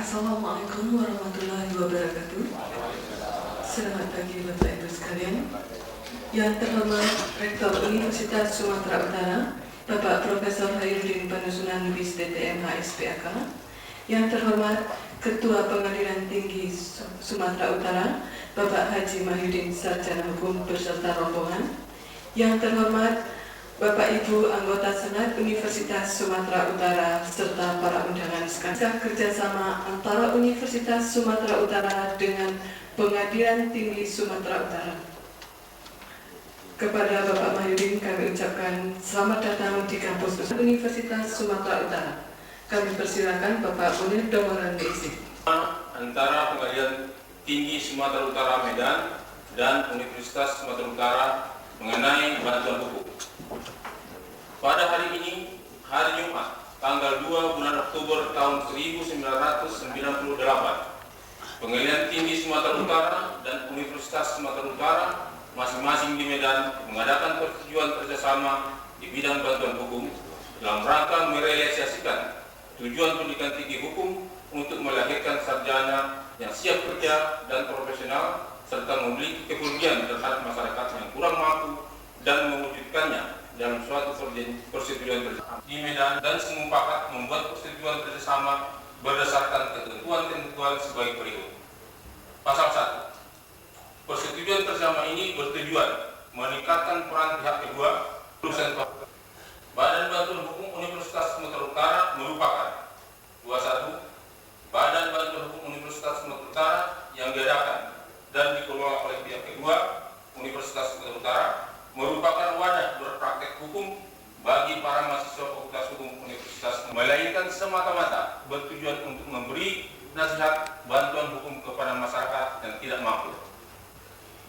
Assalamualaikum warahmatullahi wabarakatuh. Selamat pagi Bapak Ibu sekalian. Yang terhormat Rektor Universitas Sumatera Utara, Bapak Profesor Hairudin Panusunan Lubis DTMH SPAK. Yang terhormat Ketua Pengadilan Tinggi Sumatera Utara, Bapak Haji Mahyudin Sarjana Hukum beserta rombongan. Yang terhormat Bapak Ibu anggota Senat Universitas Sumatera Utara serta para undangan sekalian, kerjasama antara Universitas Sumatera Utara dengan Pengadilan Tinggi Sumatera Utara. Kepada Bapak Mahyudin kami ucapkan selamat datang di kampus Universitas Sumatera Utara. Kami persilakan Bapak Munir Domoran diisi. Antara Pengadilan Tinggi Sumatera Utara Medan dan Universitas Sumatera Utara mengenai bantuan hukum. Pada hari ini, hari Jumat, tanggal 2 bulan Oktober tahun 1998, Pengadilan Tinggi Sumatera Utara dan Universitas Sumatera Utara masing-masing di Medan mengadakan persetujuan kerjasama di bidang bantuan hukum dalam rangka merealisasikan tujuan pendidikan tinggi hukum untuk melahirkan sarjana yang siap kerja dan profesional serta memiliki kepedulian terhadap masyarakat yang kurang mampu dan mewujudkannya dalam suatu persetujuan kerjasama di Medan dan semumpakat membuat persetujuan kerjasama berdasarkan ketentuan-ketentuan sebagai berikut. Pasal 1. Persetujuan kerjasama ini bertujuan meningkatkan peran pihak kedua. Badan Bantuan Hukum Universitas Sumatera Utara merupakan 21. Badan Bantuan Hukum Universitas Sumatera Utara yang diadakan dan dikelola oleh pihak kedua Universitas Sumatera Utara merupakan wadah berpraktek hukum bagi para mahasiswa Fakultas Hukum Universitas, melainkan semata-mata bertujuan untuk memberi nasihat bantuan hukum kepada masyarakat yang tidak mampu.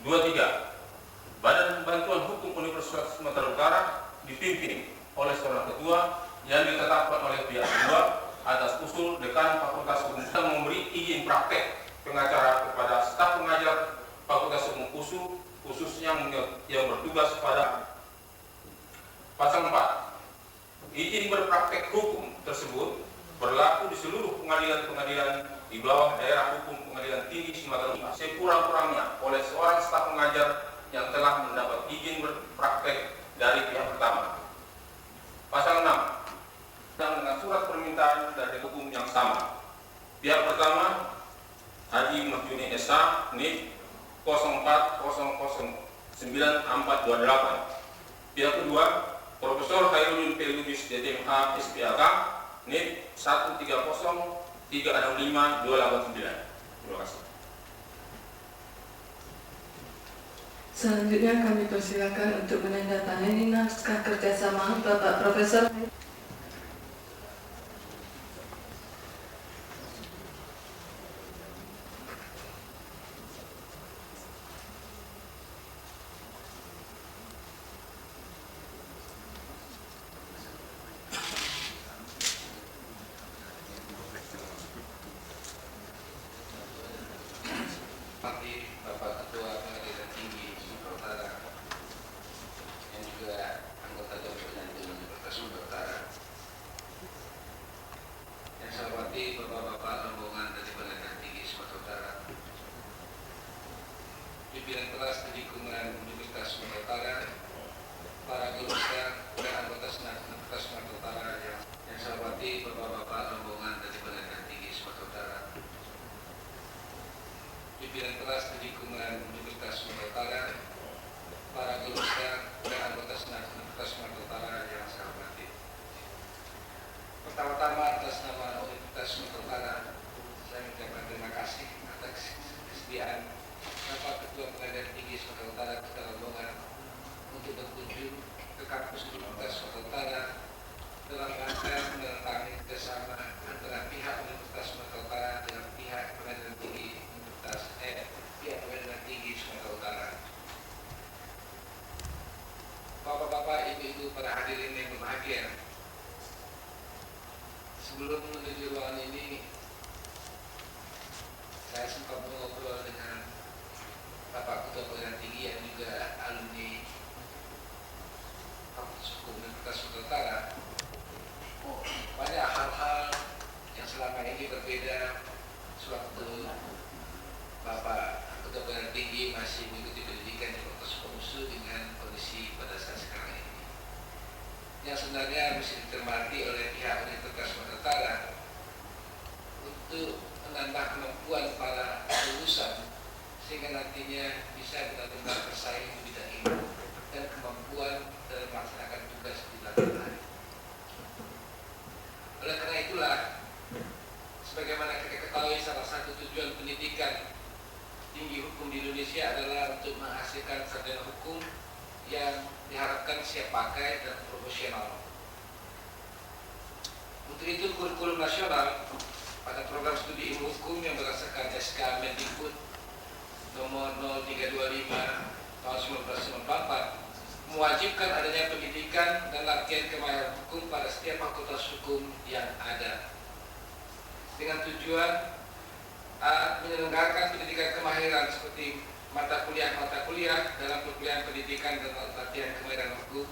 23. Badan Bantuan Hukum Universitas Sumatera Utara dipimpin oleh seorang ketua yang ditetapkan oleh pihak kedua atas usul dekan Fakultas Hukum dan memberi izin praktek pengacara kepada staf pengajar Fakultas Hukum khususnya yang bertugas pada. Pasal 4. Izin berpraktek hukum tersebut berlaku di seluruh pengadilan-pengadilan di bawah daerah hukum Pengadilan Tinggi Sumatera Utara sekurang-kurangnya oleh seorang staf pengajar yang telah mendapat izin berpraktek dari pihak pertama. Pasal 6. Dengan surat permintaan dari hukum yang sama. Pihak pertama Haji Mahyudin SH NIP 04009428. Pihak kedua Profesor Hairudin P. Lubis DTMH SPAK NIP 13036529. Terima kasih. Selanjutnya kami persilakan untuk menandatangani naskah kerjasama Bapak Profesor. Bapak Ketua Pengadilan Tinggi Sumatera Utara yang juga anggota Dewan Universitas Sumatera Utara, yang saya hormati Bapak-Bapak rombongan dari Pengadilan Tinggi Sumatera Utara, pimpinan kelas Kedikuman Universitas Sumatera Utara, para guru besar dan anggota Senat Universitas Sumatera Utara yang saya hormati Bapak-Bapak rombongan dari Pengadilan Tinggi Sumatera Utara, pimpinan kelas Kedikuman Universitas Sumatera Utara, para guru besar dan anggota Senat Universitas Sumatera Utara yang saya hormati. Pertama-tama atas nama Universitas Sumatera Utara, saya mengucapkan terima kasih atas kesediaan Bapak Ketua Pengadilan Tinggi Sumatera Utara kepada rombongan untuk berkunjung ke kampus Universitas Sumatera Utara dalam rangka menandatangani kerjasama antara pihak Universitas Sumatera Utara dengan pihak Pengadilan Tinggi pihak Pengadilan Tinggi Sumatera Utara. Bapak-bapak, ibu-ibu, para hadirin yang berbahagia, sebelum menuju ruangan ini masih mengikuti pendidikan di Fakultas Hukum USU dengan kondisi pada saat sekarang ini. Yang sebenarnya mesti dicermati oleh pihak Universitas Sumatera Utara untuk menambah kemampuan para lulusan sehingga nantinya bisa benar-benar bersaing di bidang ini dan kemampuan dalam melaksanakan tugas di lapangan hari. Oleh karena itulah, sebagaimana kita ketahui, salah satu tujuan pendidikan tinggi hukum di Indonesia adalah untuk menghasilkan sarjana hukum yang diharapkan siap pakai dan profesional. Untuk itu, kurikulum nasional pada program studi ilmu hukum yang berdasarkan SK Mendikbud nomor 0325 tahun 1994 mewajibkan adanya pendidikan dan latihan kemahiran hukum pada setiap fakultas hukum yang ada, dengan tujuan menyelenggarakan pendidikan kemahiran seperti mata kuliah dalam perkuliahan pendidikan dan latihan kemahiran hukum,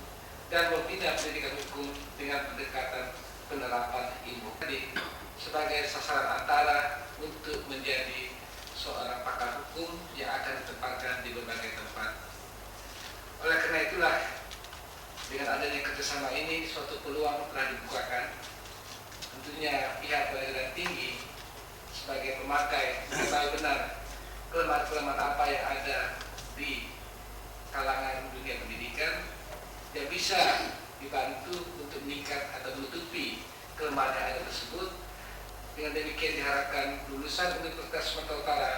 dan membina pendidikan hukum dengan pendekatan penerapan ilmu tadi sebagai sasaran antara untuk menjadi seorang pakar hukum yang akan ditempatkan di berbagai tempat. Oleh karena itulah, dengan adanya kerjasama ini, suatu peluang telah dibukakan. Tentunya pihak pengadilan tinggi sebagai pemakai mengetahui benar kelemahan-kelemahan apa yang ada di kalangan dunia pendidikan yang bisa dibantu untuk meningkat atau menutupi kelemahan yang ada tersebut. Dengan demikian diharapkan lulusan Universitas Sumatera Utara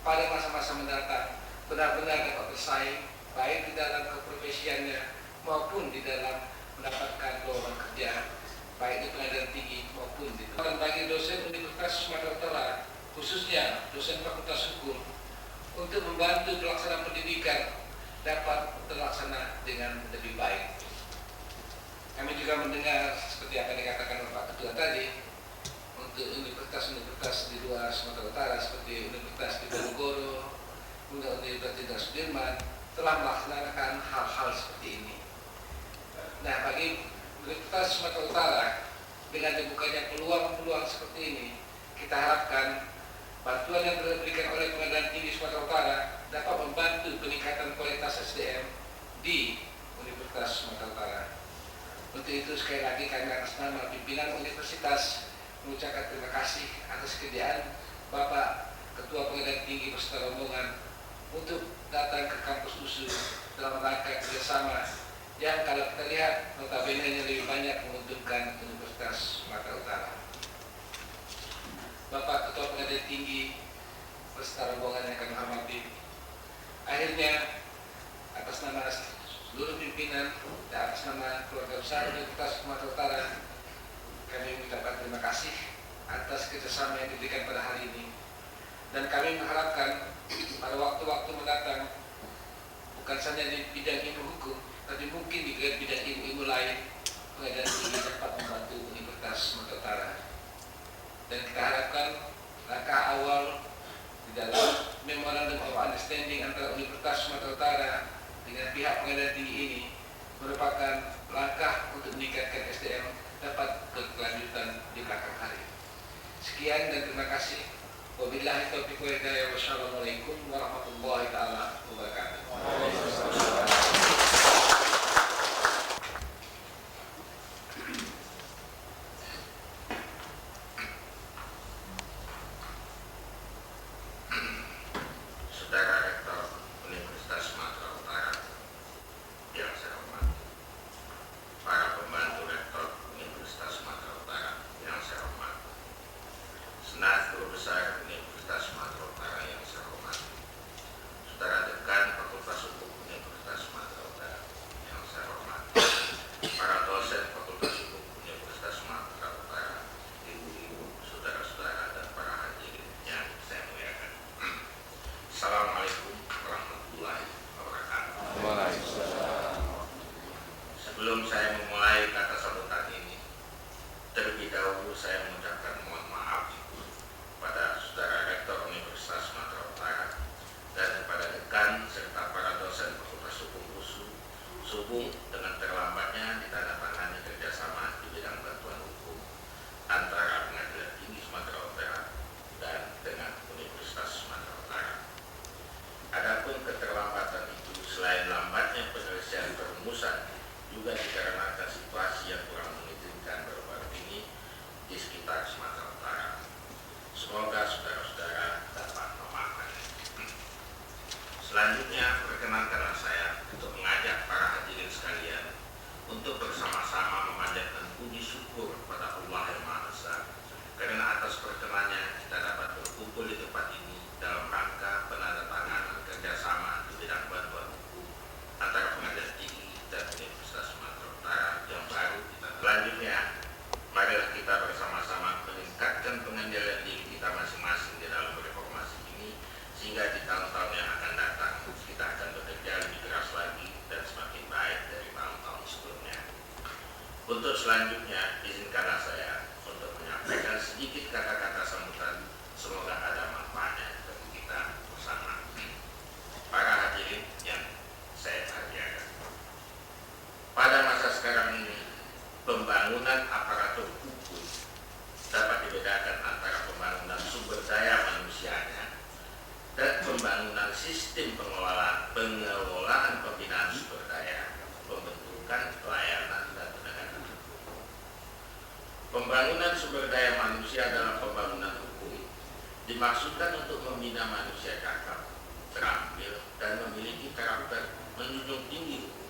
pada masa-masa mendatang benar-benar dapat bersaing baik di dalam keprofesiannya maupun di dalam mendapatkan lowongan kerja baik di pengadilan tinggi maupun di tempat. Bagi dosen Universitas Sumatera Utara, khususnya dosen Fakultas Hukum, untuk membantu pelaksanaan pendidikan dapat terlaksana dengan lebih baik. Kami juga mendengar seperti apa yang dikatakan oleh Pak Ketua tadi, untuk universitas-universitas di luar Sumatera Utara seperti Universitas Diponegoro, Universitas Sudirman telah melaksanakan hal-hal seperti ini. Nah, bagi Universitas Sumatera Utara, dengan dibukanya peluang-peluang seperti ini, kita harapkan bantuan yang diberikan oleh Pengadilan Tinggi Sumatera Utara dapat membantu peningkatan kualitas SDM di Universitas Sumatera Utara. Untuk itu, sekali lagi kami atas nama pimpinan universitas mengucapkan terima kasih atas kesediaan Bapak Ketua Pengadilan Tinggi beserta rombongan untuk datang ke kampus USU dalam rangka kerjasama yang kalau kita lihat notabene lebih banyak menguntungkan Universitas Sumatera Utara. Bapak Ketua Pengadilan Tinggi beserta rombongan yang kami hormati, akhirnya atas nama seluruh pimpinan dan atas nama keluarga besar Universitas Sumatera Utara, kami mengucapkan terima kasih atas kerjasama yang diberikan pada hari ini, dan kami mengharapkan pada waktu-waktu mendatang bukan saja di bidang ilmu hukum, tapi mungkin di bidang ilmu lain Pengadilan Tinggi dapat membantu Universitas Sumatera Utara. Dan kita harapkan langkah awal di dalam Memorandum of Understanding antara Universitas Sumatera Utara dengan pihak Pengadilan Tinggi ini merupakan langkah untuk meningkatkan SDM dapat berkelanjutan di belakang hari. Sekian dan terima kasih. Wabillahi taufiq wal hidayah. Wassalamualaikum warahmatullahi taala wabarakatuh. Saudara Rektor Universitas Sumatera Utara yang saya hormati, para pembantu Rektor Universitas Sumatera Utara yang saya hormati, Senat Guru Besar Universitas Sumatera Utara yang saya hormati, Saudara Dekan Fakultas Hukum Universitas Sumatera Utara yang saya hormati, para dosen Fakultas Hukum Universitas Sumatera Utara, ibu-ibu, saudara-saudara, dan para hadirin yang saya muliakan. Assalamualaikum warahmatullahi wabarakatuh. Sebelum saya memulai kata sambutan ini, terlebih dahulu saya mengucapkan mohon maaf pada saudara dimaksudkan untuk membina manusia cakap, terampil, dan memiliki karakter menjunjung tinggi hukum.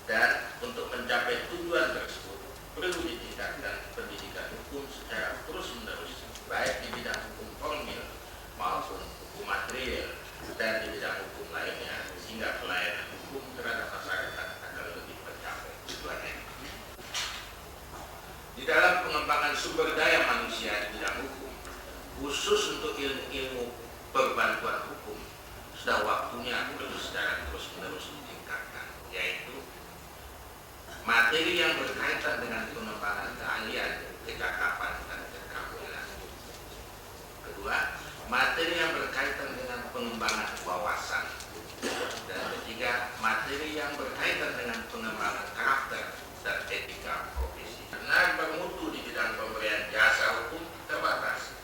Dan untuk mencapai tujuan tersebut, perlu ditingkatkan pendidikan hukum secara terus-menerus, baik di bidang hukum formil maupun hukum material dan di bidang hukum lainnya, sehingga pelayanan hukum terhadap masyarakat akan lebih mencapai tujuannya. Di dalam pengembangan sumber daya manusia di bidang hukum, khusus untuk ilmu-ilmu perbantuan hukum, sudah waktunya perlu secara terus-menerus ditingkatkan, yaitu materi yang berkaitan dengan pengembangan keahlian, kecakapan, dan keterampilan. Kedua, materi yang berkaitan dengan pengembangan wawasan. Dan ketiga, materi yang berkaitan dengan pengembangan karakter dan etika profesi. Karena bermutu di bidang pemberian jasa hukum terbatas,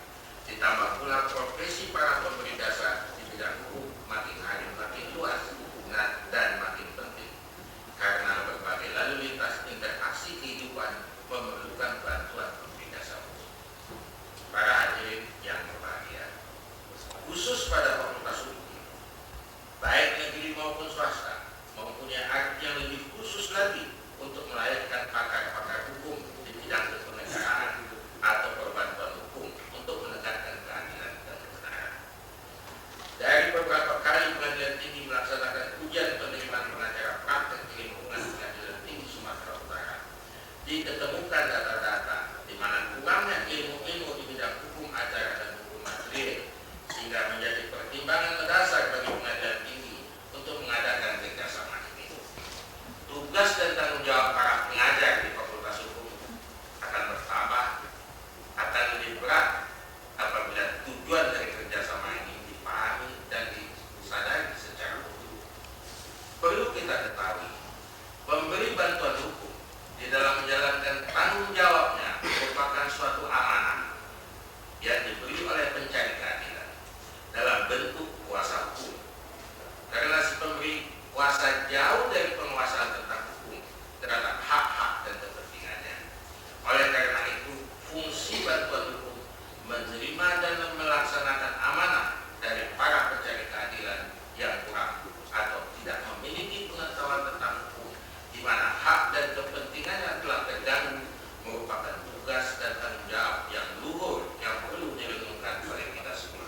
ditambah pula profesi para pemberi jasa di bidang hukum makin hari makin luas dan makin penting, karena berbagai lalu lintas interaksi kehidupan memerlukan bantuan pemberi jasa hukum. Para hadirin yang berbahagia, khusus pada fakultas hukum, baik negeri maupun swasta, mempunyai arti yang lebih khusus lagi untuk melahirkan pakar-pakar hukum di bidang kenegaraan atau perbantuan hukum untuk menegakkan keadilan dan kebenaran. Dari beberapa kali Pengadilan Tinggi melaksanakan ujian penerimaan pengacara praktek di lingkungan Pengadilan Tinggi Sumatera Utara, diketemukan data-data di mana kurangnya ilmu-ilmu di bidang hukum acara dan hukum material, sehingga menjadi pertimbangan mendasar bagi Pengadilan Tinggi untuk mengadakan kerjasama ini. Tugas dan tanggung jawab para pengajar di Fakultas Hukum akan bertambah, akan lebih berat apabila tujuan dari kerjasama ini dipahami dan disadari secara utuh. Perlu kita ketahui, pemberi bantuan hukum di dalam menjalankan tanggung jawabnya merupakan suatu amanah yang diberi oleh pencari keadilan dalam bentuk kuasa hukum. Karena si pemberi kuasa jauh dari penguasaan tentang hukum terhadap hak-hak dan kepentingannya. Oleh karena itu, fungsi bantuan hukum menerima dan melaksanakan amanah dari para pencari keadilan yang kurang atau tidak memiliki pengetahuan tentang hukum, di mana hak dan kepentingannya telah terganggu, merupakan tugas dan tanggung jawab yang luhur yang perlu direnungkan oleh kita semua.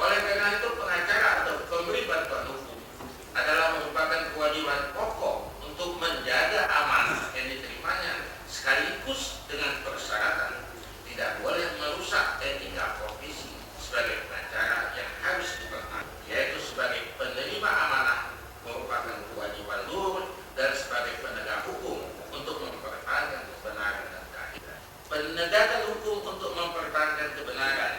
Oleh karena itu, pengacara atau pemberi bantuan hukum adalah merupakan kewajiban pokok untuk menjaga amanah yang diterimanya, sekaligus dengan persyaratan tidak boleh merusak etika profesi sebagai pengacara yang harus dipertahankan, yaitu sebagai penerima amanah merupakan kewajiban luhur dan sebagai penegak hukum untuk mempertahankan kebenaran dan keadilan. Penegakan hukum untuk mempertahankan kebenaran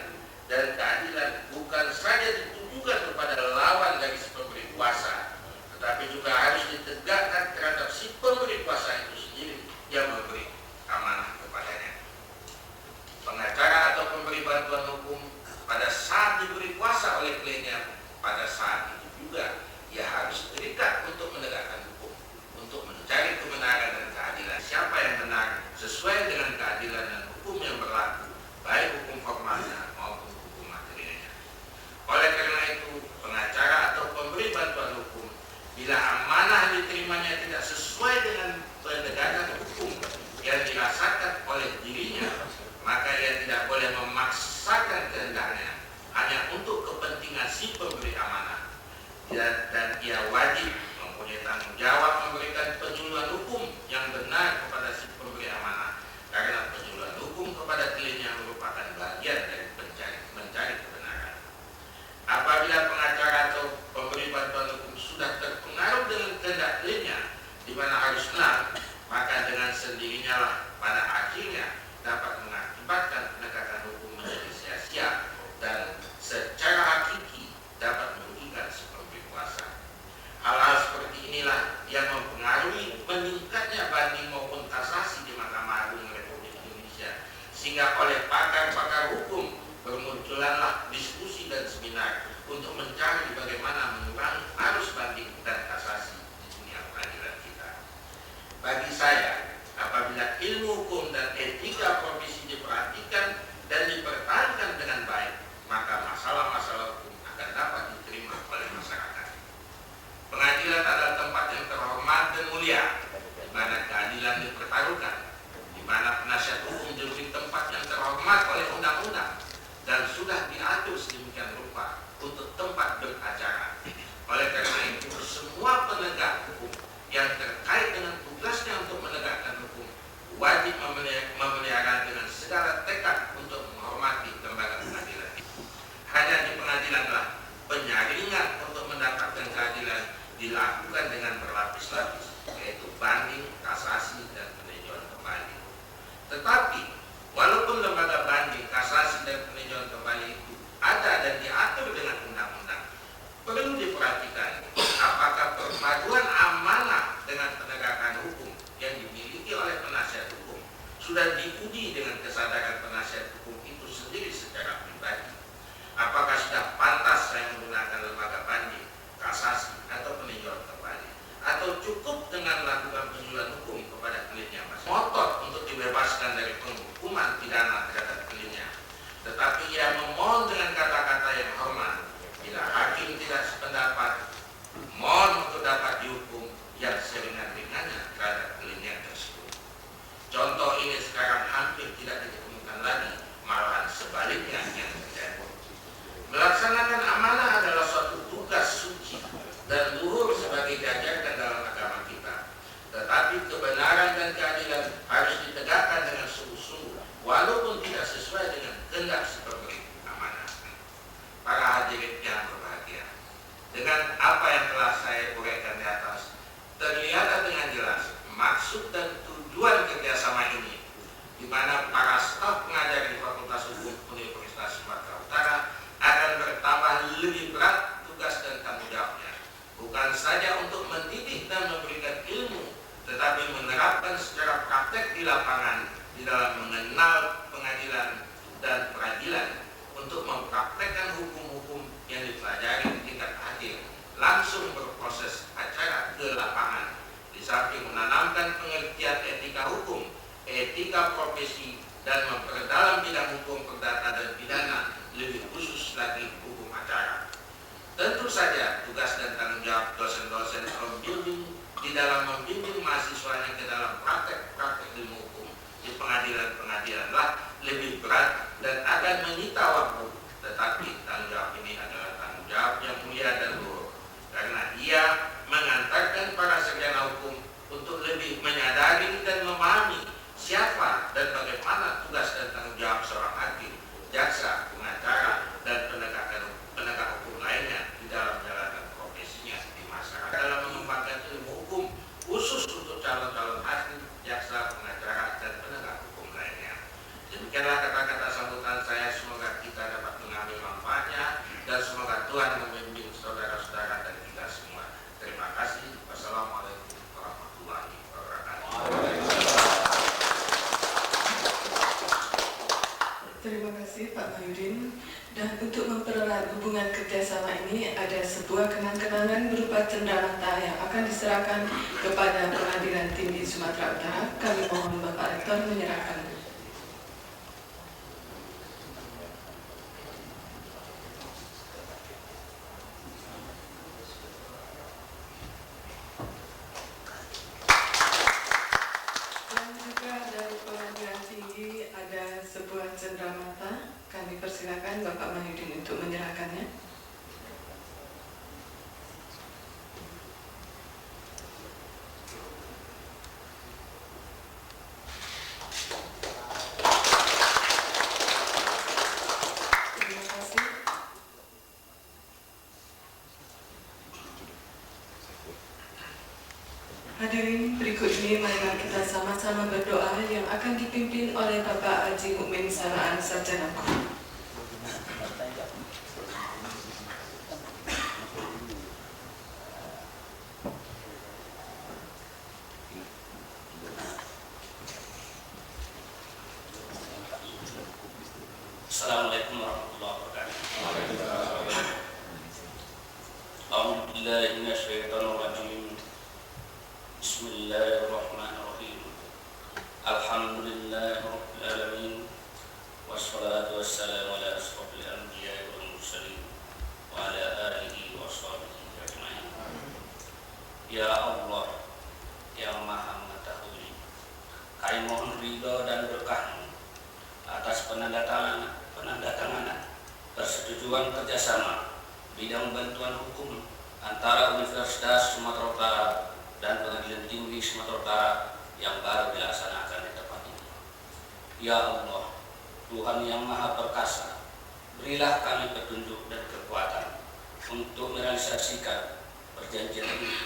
dan keadilan bukan saja ditujukan kepada lawan dari si pemberi kuasa, tetapi juga harus ditegakkan terhadap si pemberi kuasa itu sendiri yang memberi amanah kepadanya. Pengacara atau pemberi bantuan hukum pada saat diberi kuasa oleh kliennya, pada saat itu juga ia harus terikat untuk menegakkan hukum, untuk mencari kebenaran dan keadilan. Siapa yang benar sesuai dengan keadilan dan hukum yang berlaku, baik hukum formalnya maupun hukum materialnya. Oleh karena itu, pengacara atau pemberi bantuan hukum, bila amanah diterimanya tidak sesuai dengan penegakan hukum yang dirasakan oleh dirinya, maka ia tidak boleh memaksakan kehendaknya hanya untuk kepentingan si pemberi amanah, dan ia wajib mempunyai tanggung jawab memberikan penyuluhan hukum yang benar kepada si pemberi amanah, karena penyuluhan hukum kepada kliennya merupakan bagian dari mencari kebenaran. Apabila pengacara atau pemberi bantuan hukum sudah terpengaruh dengan kehendak kliennya di mana harus benar, maka dengan sendirinya lah pada akhirnya dapat mengakibatkan penegakan hukum menjadi sia-sia dan secara hakiki dapat merugikan si pemberi kuasa. dan sudah diatur sedemikian rupa untuk tempat beracara. Oleh karena itu, semua penegak hukum yang terkait dengan tugasnya untuk menegakkan hukum wajib memelihara dengan segala tekad untuk menghormati lembaga pengadilan. Hanya di pengadilanlah penyaringan untuk mendapatkan keadilan dilakukan dengan berlapis-lapis, yaitu banding, kasasi, dan peninjauan kembali. Tetapi walaupun lembaga banding, kasasi, dan peninjauan kembali itu ada dan diatur dengan undang-undang, perlu diperhatikan apakah perpaduan amanah dengan penegakan hukum yang dimiliki oleh penasihat hukum sudah diuji dengan kesadaran penasihat hukum itu sendiri secara pribadi. Apakah sudah pantas saya menggunakan lembaga banding, kasasi, atau peninjauan kembali, atau cukup dengan melakukan penyuluhan hukum kepada kliennya masing-masing. Motor untuk dibebaskan dari penghukuman pidana terhadap kliennya, tetapi ia memohon dengan kata-kata yang hormat. Bila hakim tidak sependapat, mohon untuk dapat dihukum yang seringan-ringannya terhadap kliennya tersebut. Contoh ini sekarang hampir tidak ditemukan lagi, malahan sebaliknya yang terjadi. Melaksanakan amanah adalah suatu tugas suci dan luhur sebagai diajarkan dalam agama kita. Tetapi kebenaran dan keadilan harus ditegakkan dengan sungguh-sungguh, walaupun tidak sesuai dengan kehendak si pemberi amanah. Para hadirin yang berbahagia, dengan apa yang telah saya uraikan di atas, terlihat dengan jelas maksud dan tujuan kerjasama ini, di mana para staf pengajar di Fakultas Hukum Universitas Sumatera Utara akan bertambah lebih berat tugas dan tanggung jawabnya, bukan saja untuk mendidik dan memberikan ilmu, tetapi menerapkan secara praktek di lapangan di dalam mengenal pengadilan dan peradilan, untuk mempraktekkan hukum-hukum yang dipelajari di tingkat akhir langsung berproses acara ke lapangan, di samping menanamkan pengertian etika hukum, etika profesi, dan memperdalam bidang hukum perdata dan pidana, lebih khusus lagi hukum acara. Tentu saja tugas dan tanggung jawab dosen-dosen pembimbing di dalam membimbing mahasiswanya ke dalam praktek-praktek ilmu hukum di pengadilan-pengadilanlah lebih berat dan akan menyita waktu. Tetapi tanggung jawab ini adalah tanggung jawab yang mulia dan luhur, karena ia mengantarkan para sarjana hukum untuk lebih menyadari dan memahami siapa dan bagaimana tugas dan tanggung jawab seorang hakim, jaksa, pengacara, dan penegak hukum lainnya di dalam menjalankan profesinya di masyarakat dalam mengembangkan ilmu hukum khusus untuk calon-calon hakim, jaksa, pengacara, dan penegak hukum lainnya. Demikianlah kata-kata sambutan saya. Semoga kita dapat mengambil manfaatnya dan semoga Tuhan membimbing saudara-saudara dan kita semua. Terima kasih. Wassalamualaikum warahmatullahi wabarakatuh. Terima kasih Pak Mahyudin. Dan untuk mempererat hubungan kerjasama ini, ada sebuah kenang-kenangan berupa cenderamata yang akan diserahkan kepada Pengadilan Tinggi Sumatera Utara. Kami mohon Bapak Rektor menyerahkan. Dan juga dari Pengadilan Tinggi ada sebuah cenderamata. Kami persilakan Bapak Mahyudin untuk menyerahkannya. Terima kasih. Hadirin, berikut ini marilah kita sama-sama berdoa yang akan dipimpin oleh Bapak Haji Mukmin Sanaan, Sarjana Hukum. Assalamualaikum warahmatullahi wabarakatuh. A'udzubillahi minasyaitonir rajim. Bismillahirrahmanirrahim. Alhamdulillahirabbil alamin. Wassalatu wassalamu ala asrofil anbiya'i wal mursalin wa ala alihi wa sahbihi ajma'in. Ya Allah, yang Maha Mengetahui, kami mohon ridho dan berkah-Mu atas penandatanganan persetujuan kerjasama bidang bantuan hukum antara Universitas Sumatera Utara dan Pengadilan Tinggi Sumatera Utara yang baru dilaksanakan di tempat ini. Ya Allah, Tuhan yang Maha Perkasa, berilah kami petunjuk dan kekuatan untuk merealisasikan perjanjian ini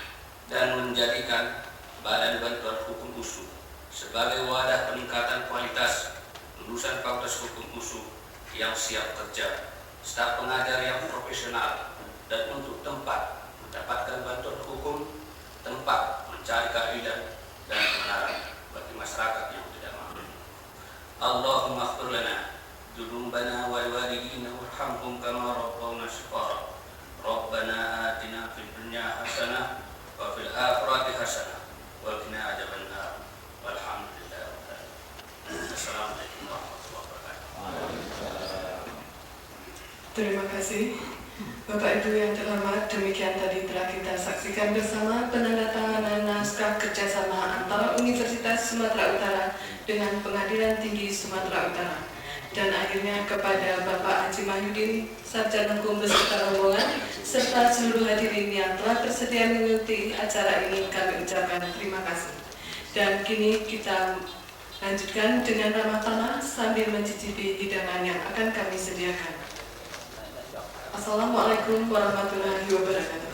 dan menjadikan Badan Bantuan Hukum USU sebagai wadah peningkatan kualitas lulusan Fakultas Hukum USU yang siap kerja, staf pengajar yang profesional, dan untuk tempat mendapatkan bantuan hukum, tempat mencari keadilan dan kebenaran bagi masyarakat yang tidak mampu. Allahumma ighfir lana dzunubana wa walidina warhamhum kama rabbawna shighara. Rabbana atina fid dunya hasanah wa fil akhirati hasanah wa qina adzabannar. Walhamdulillah. Assalamualaikum warahmatullahi wabarakatuh. Terima kasih. Bapak Ibu yang terhormat, demikian tadi telah kita saksikan bersama penandatanganan naskah kerjasama antara Universitas Sumatera Utara dengan Pengadilan Tinggi Sumatera Utara. Dan akhirnya kepada Bapak Haji Mahyudin, Sarjana Hukum beserta rombongan, serta seluruh hadirin yang telah bersedia mengikuti acara ini, kami ucapkan terima kasih. Dan kini kita lanjutkan dengan ramah tamah sambil mencicipi hidangan yang akan kami sediakan. Assalamualaikum warahmatullahi wabarakatuh.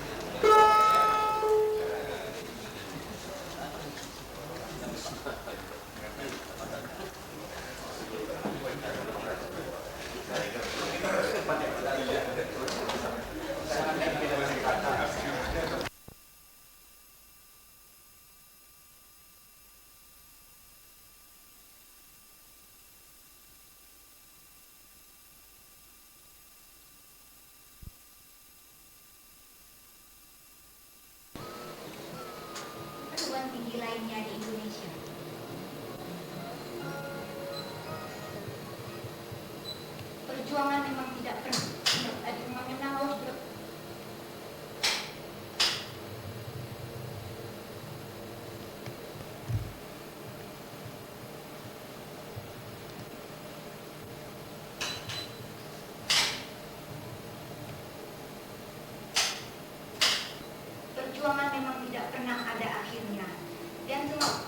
Perguruan tinggi lainnya di Indonesia. Perjuangan memang tidak pernah mengenal perjuangan memang tidak pernah ada akhirnya dan semua